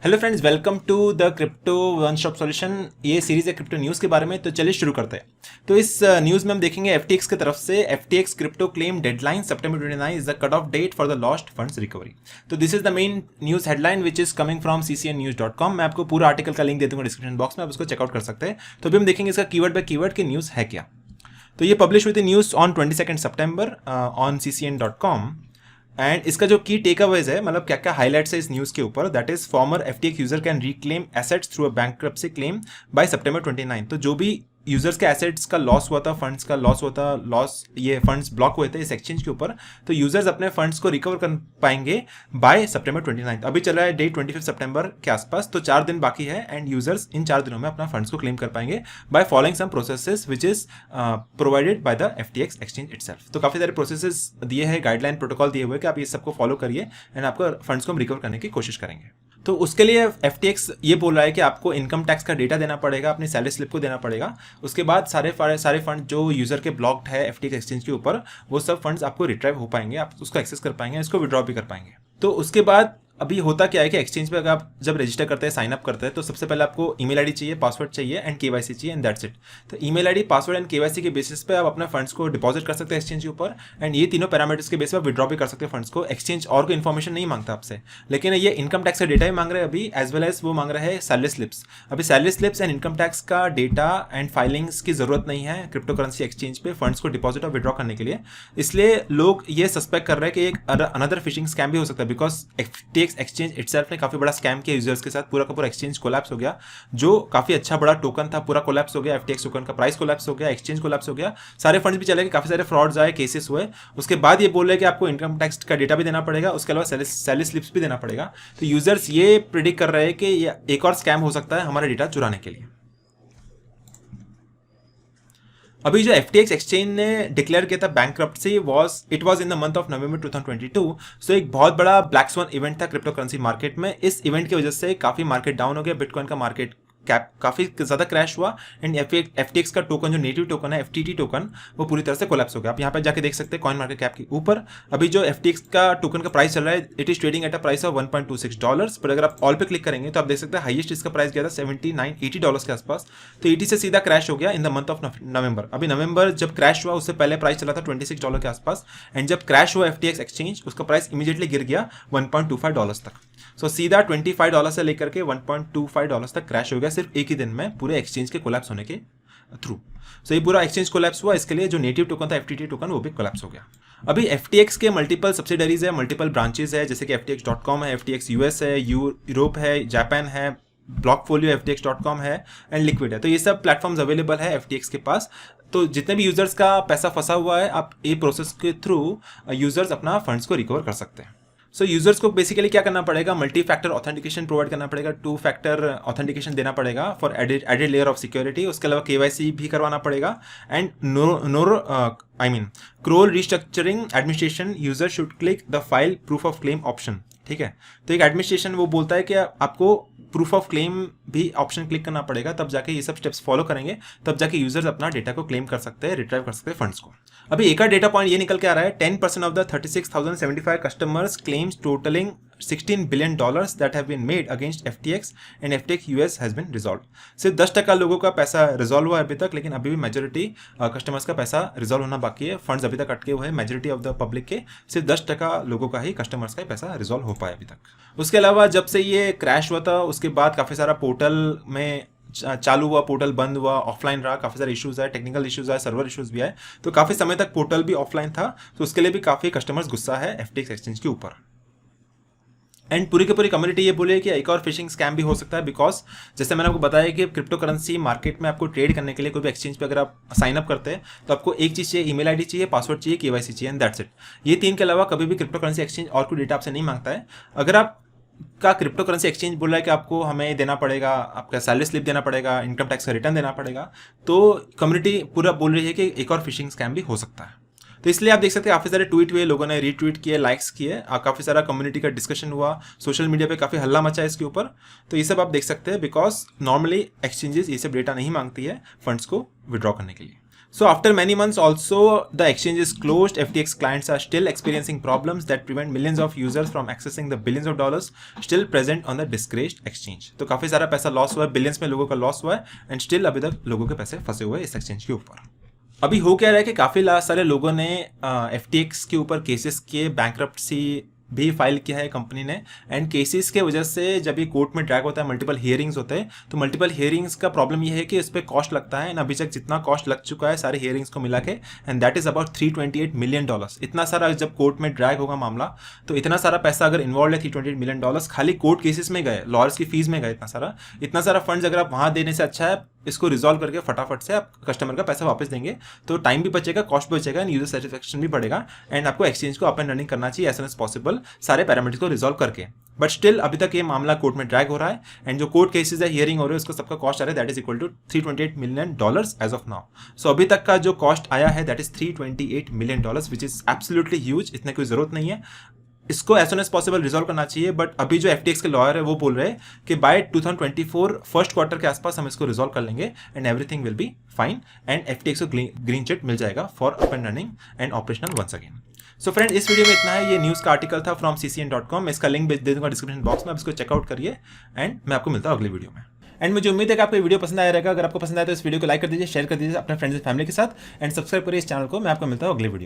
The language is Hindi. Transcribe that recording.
Hello friends, welcome to the crypto one stop solution. ये सीरीज है क्रिप्टो न्यूज़ के बारे में, तो चलिए शुरू करते हैं। तो इस न्यूज़ में हम देखेंगे एफटीएक्स की तरफ से FTX crypto claim deadline September 29 is the cut off date for the lost funds recovery. तो this is the main news headline which is coming from ccnnews.com। मैं आपको पूरा आर्टिकल का लिंक दे दूंगा डिस्क्रिप्शन बॉक्स में, आप उसको चेकआउट कर सकते हैं। तो अभी हम देखेंगे इसका कीवर्ड बाय कीवर्ड की न्यूज़ है क्या। तो ये पब्लिश हुई थी news on 22 September on ccn.com। And इसका जो की टेक अवेज है, मतलब क्या क्या हाईलाइट्स है इस न्यूज़ के ऊपर, that is former FTX user can reclaim assets through a bankruptcy claim by September 29। तो जो भी यूजर्स के एसेट्स का लॉस हुआ था, फंड्स का लॉस हुआ था, ये फंड्स ब्लॉक हुए थे इस एक्सचेंज के ऊपर, तो यूजर्स अपने फंड्स को रिकवर कर पाएंगे बाय सितंबर 29। अभी चल रहा है डे 25 सितंबर के आसपास, तो 4 दिन बाकी है एंड यूजर्स इन 4 दिनों में अपना फंड्स को क्लेम कर पाएंगे by following some processes which is provided by the FTX exchange itself. तो काफी सारे प्रोसेसेस दिए हैं, गाइडलाइन प्रोटोकॉल दिए हुए कि आप ये सबको फॉलो करिए एंड आपको फंड्स को हम रिकवर करने की कोशिश करेंगे। तो उसके लिए एफटीएक्स ये बोल रहा है कि आपको इनकम टैक्स का डेटा देना पड़ेगा, अपनी सैलरी स्लिप को देना पड़ेगा। उसके बाद सारे फंड जो यूजर के ब्लॉक्ड है एफटीएक्स एक्सचेंज के ऊपर, वो सब फंड्स आपको रिट्राइव हो पाएंगे, आप उसको एक्सेस कर पाएंगे, इसको विड्रॉ भी कर पाएंगे। तो उसके बाद अभी होता क्या है कि एक्सचेंज पे अगर आप जब रजिस्टर करते हैं, साइन अप करते हैं, तो सबसे पहले आपको ईमेल आईडी चाहिए, पासवर्ड चाहिए एंड केवाईसी चाहिए एंड दैट्स इट। तो email ID, password and KYC के बेसिस पे आप अपने फंड्स को डिपॉजिट कर सकते हैं एक्सचेंज के ऊपर एंड ये तीनों पैरामीटर्स के बेसिस पे आप विड्रॉ भी कर सकते हैं फंड्स को। एक्सचेंज और कोई इन्फॉर्मेशन नहीं मांगता आपसे, लेकिन ये इनकम टैक्स का डेटा ही मांग रहे हैं अभी, एज वेल एज वो मांग रहे हैं सैलरी स्लिप्स। अभी salary slips and income tax का डेटा एंड फाइलिंग्स की जरूरत नहीं है क्रिप्टो करेंसी एक्सचेंज पे फंड्स को डिपॉजिट और विड्रॉ करने के लिए। इसलिए लोग ये सस्पेक्ट कर रहे हैं कि एक अनदर फिशिंग स्कैम भी हो सकता है, बिकॉज एफटीएक्स एक्सचेंज इटसेल्फ ने काफी बड़ा स्कैम किया यूजर्स के साथ। पूरा का पूरा एक्सचेंज कोलैप्स हो गया, जो काफी अच्छा बड़ा टोकन था, पूरा कोलैप्स हो गया। एफटीएक्स टोकन का प्राइस कोलैप्स हो गया, एक्सचेंज कोलैप्स हो गया, सारे फंड्स भी चले गए, काफी सारे फ्रॉड्स आए, केसेस हुए। उसके बाद ये बोल रहे हैं कि आपको इनकम टैक्स का डेटा भी देना पड़ेगा, उसके अलावा सैलरी स्लिप्स भी देना पड़ेगा। तो यूजर्स ये प्रिडिक्ट कर रहे हैं कि एक और स्कैम हो सकता है हमारा डेटा चुराने के लिए। अभी जो एफटीएक्स एक्सचेंज ने डिक्लेयर किया था bankruptcy it was in the month of November 2022। सो एक बहुत बड़ा ब्लैक स्वैन इवेंट था क्रिप्टो करेंसी मार्केट में। इस इवेंट की वजह से काफी मार्केट डाउन हो गया, बिटकॉइन का मार्केट कैप काफी ज्यादा क्रैश हुआ एंड एफटीएक्स का टोकन जो नेटिव टोकन है एफटीटी टोकन, वो पूरी तरह से कोलैप्स हो गया। आप यहाँ पे जाके देख सकते हैं कॉइन मार्केट कैप के ऊपर अभी जो एफटीएक्स का टोकन का प्राइस चल रहा है, it is trading at a price of $1.26। पर अगर आप ऑल पे क्लिक करेंगे तो आप देख सकते हैं हाईएस्ट इसका प्राइस गया था $79-80 के आसपास। तो 80 से सीधा क्रैश हो गया in the month of November. अभी नवंबर जब क्रैश हुआ उससे पहले प्राइस चला था $26 के आसपास एंड जब क्रैश हुआ एफटीएक्स एक्सचेंज, उसका प्राइस इमीडिएटली गिर गया $1.25 तक। सो सीधा $25 से लेकर के $1.25 तक क्रैश हो गया सिर्फ एक ही दिन में, पूरे एक्सचेंज के कोलैप्स होने के थ्रू। सो ये पूरा एक्सचेंज कोलैप्स हुआ, इसके लिए जो नेटिव टोकन था एफटीटी टोकन, वो भी कोलैप्स हो गया। अभी एफटीएक्स के मल्टीपल सब्सिडरीज है, मल्टीपल ब्रांचेस है, जैसे कि ftx.com है, FTX US है, यूरोप है, जापान है, ब्लॉकफोलियो ftx.com है एंड लिक्विड है। तो ये सब प्लेटफॉर्म्स अवेलेबल है एफटीएक्स के पास। तो जितने भी यूजर्स का पैसा फंसा हुआ है, आप ये प्रोसेस के थ्रू यूजर्स अपना फंड्स को रिकवर कर सकते हैं। सो यूजर्स को बेसिकली क्या करना पड़ेगा, मल्टी फैक्टर ऑथेंटिकेशन प्रोवाइड करना पड़ेगा, 2 फैक्टर ऑथेंटिकेशन देना पड़ेगा for added layer of security. उसके अलावा केवाईसी भी करवाना पड़ेगा and Kroll restructuring administration user should click the file proof of claim option. ठीक है, तो एक एडमिनिस्ट्रेशन वो बोलता है कि आपको प्रूफ ऑफ क्लेम भी ऑप्शन क्लिक करना पड़ेगा, तब जाके ये सब स्टेप्स फॉलो करेंगे, तब जाके यूजर्स अपना डेटा को क्लेम कर सकते हैं, रिट्राइव कर सकते हैं फंड्स को। अभी एक और डेटा पॉइंट ये निकल के आ रहा है, 10% of the 36,075 customers claims totalling $16 billion that have been made against FTX and FTX US has been resolved। सिर्फ 10% लोगों का पैसा रिजॉल्व हुआ है अभी तक, लेकिन अभी भी मेजोरिटी कस्टमर्स का पैसा रिजॉल्व होना बाकी है। फंड्स अभी तक अटके हुए हैं मेजोरिटी ऑफ द पब्लिक के, सिर्फ 10% लोगों का ही कस्टमर्स का पैसा रिजॉल्व हो पाया अभी तक। उसके अलावा जब से ये क्रैश हुआ था उसके बाद काफ़ी सारा पोर्टल में चालू हुआ, पोर्टल बंद हुआ, ऑफलाइन रहा, काफी सारे इश्यूज आए, टेक्निकल इश्यूज आए, सर्वर इश्यूज भी आए। तो काफी समय तक पोर्टल भी ऑफलाइन था, तो उसके लिए भी काफी कस्टमर्स गुस्सा है एफटीएक्स एक्सचेंज के ऊपर। एंड पूरी की पूरी कम्युनिटी ये बोले कि एक और फिशिंग स्कैम भी हो सकता है, बिकॉज जैसे मैंने आपको बताया कि क्रिप्टो करेंसी मार्केट में आपको ट्रेड करने के लिए कोई भी एक्सचेंज पे अगर आप साइन अप करते हैं तो आपको एक चीज़ चाहिए, ईमेल आईडी चाहिए, पासवर्ड चाहिए, केवाईसी चाहिए एंड दैट्स इट। ये 3 के अलावा कभी भी क्रिप्टो करेंसी एक्सचेंज और कोई डेटा आपसे नहीं मांगता है। अगर आप का क्रिप्टो करेंसी एक्सचेंज बोल रहा है कि आपको हमें देना पड़ेगा, आपका सैलरी स्लिप देना पड़ेगा, इनकम टैक्स का रिटर्न देना पड़ेगा, तो कम्युनिटी पूरा बोल रही है कि एक और फिशिंग स्कैम भी हो सकता है। तो इसलिए आप देख सकते हैं काफ़ी सारे ट्वीट हुए, लोगों ने रीट्वीट किए, लाइक्स किए, काफ़ी सारा कम्युनिटी का डिस्कशन हुआ, सोशल मीडिया पे काफ़ी हल्ला मचा है इसके ऊपर। तो ये सब आप देख सकते हैं, बिकॉज नॉर्मली एक्सचेंजेस ये सब डेटा नहीं मांगती है फंड्स को विड्रॉ करने के लिए। So after many months also the exchange is closed. FTX clients are still experiencing problems that prevent millions of users from accessing the billions of dollars still present on the disgraced exchange. तो काफी सारा पैसा लॉस हुआ है, बिलियंस में लोगों का लॉस हुआ है एंड स्टिल अभी तक लोगों के पैसे फंसे हुए हैं इस एक्सचेंज के ऊपर। अभी हो क्या रहा है कि काफी सारे लोगों ने FTX के ऊपर केसेस किए, बैंकरप्सी भी फाइल किया है कंपनी ने, एंड केसेस के वजह से जब ये कोर्ट में ड्रैग होता है, मल्टीपल हियरिंग्स होते हैं, तो मल्टीपल हियरिंग्स का प्रॉब्लम ये है कि इस पर कॉस्ट लगता है, एंड अभी तक जितना कॉस्ट लग चुका है सारे हियरिंग्स को मिला के, and that is about $328 million. इतना सारा जब कोर्ट में ड्रैग होगा मामला, तो इतना सारा पैसा अगर इन्वॉल्व है, $328 मिलियन खाली कोर्ट केसेस में गए, लॉयर्स की फीस में गए, इतना सारा फंड्स अगर आप वहाँ देने से अच्छा है इसको रिजॉल्व करके फटाफट से आप कस्टमर का पैसा वापस देंगे, तो टाइम भी बचेगा, कॉस्ट भी बचेगा, एंड यूजर सेटिस्फेक्शन भी बढ़ेगा, एंड आपको एक्सचेंज को अप एंड रनिंग करना चाहिए एज एज पॉसिबल सारे पैरामीटर्स को रिजॉल्व करके। बट स्टिल अभी तक ये मामला कोर्ट में ड्रैग हो रहा है, एंड जो कोर्ट केसेस है, हियरिंग हो रही है, उसका सबका कॉस्ट आ रहा है that is equal to $328 million as of now. So अभी तक का जो कॉस्ट आया है that is $328 million, which is absolutely huge. इतने कोई जरूरत नहीं है, इसको as soon as possible resolve करना चाहिए। बट अभी जो FTX के लॉयर है वो बोल रहे हैं कि बाय 2024 फर्स्ट क्वार्टर के आसपास हम इसको रिजॉल्व कर लेंगे and everything will be fine, and FTX को ग्रीन चिट मिल जाएगा for up and running and operational once again. So friend, इस वीडियो में इतना है। ये न्यूज़ का आर्टिकल था फ्रॉम CCN.com, मैं इसका लिंक दे दूंगा डिस्क्रिप्शन बॉक्स में, आप इसको चेकआउट करिए, एंड मैं आपको मिलता हूँ अगली वीडियो में। एंड मुझे उम्मीद है कि आपको ये वीडियो पसंद आया रहेगा। अगर आपको पसंद आया तो इस वीडियो को लाइक कर दीजिए, शेयर कर दीजिए अपने फ्रेंड्स एंड फैमिली के साथ, एंड सब्सक्राइब करिए इस चैनल को। मैं आपको मिलता हूँ अगली वीडियो में।